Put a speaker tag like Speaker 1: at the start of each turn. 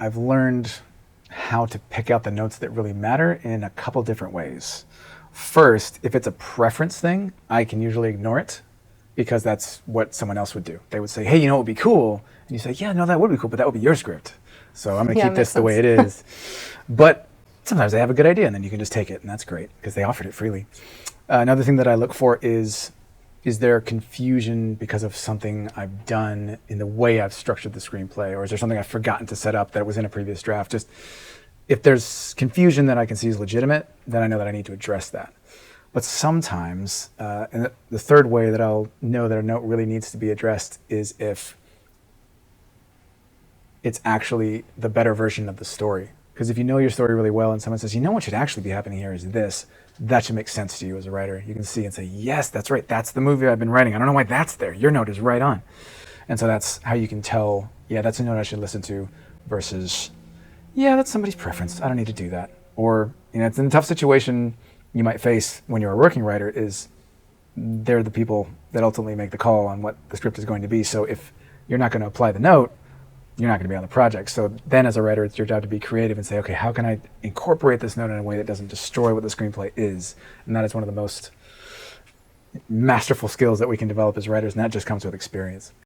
Speaker 1: I've learned how to pick out the notes that really matter in a couple different ways. First, if it's a preference thing, I can usually ignore it because that's what someone else would do. They would say, hey, you know what would be cool? And you say, yeah, no, that would be cool, but that would be your script. So I'm going to
Speaker 2: Yeah,
Speaker 1: keep this
Speaker 2: makes
Speaker 1: the way
Speaker 2: sense.
Speaker 1: it is. But sometimes they have a good idea and then you can just take it, and that's great because they offered it freely. Another thing that I look for is there confusion because of something I've done in the way I've structured the screenplay, or is there something I've forgotten to set up that was in a previous draft? Just if there's confusion that I can see is legitimate, then I know that I need to address that. But sometimes, and the third way that I'll know that a note really needs to be addressed is if it's actually the better version of the story. Because if you know your story really well and someone says, you know what should actually be happening here is this, that should make sense to you as a writer. You can see and say, yes, that's right. That's the movie I've been writing. I don't know why that's there. Your note is right on. And so that's how you can tell, yeah, that's a note I should listen to versus, yeah, that's somebody's preference. I don't need to do that. Or, it's in a tough situation you might face when you're a working writer is they're the people that ultimately make the call on what the script is going to be. So if you're not going to apply the note, you're not going to be on the project. So then as a writer, it's your job to be creative and say, okay, how can I incorporate this note in a way that doesn't destroy what the screenplay is? And that is one of the most masterful skills that we can develop as writers, and that just comes with experience.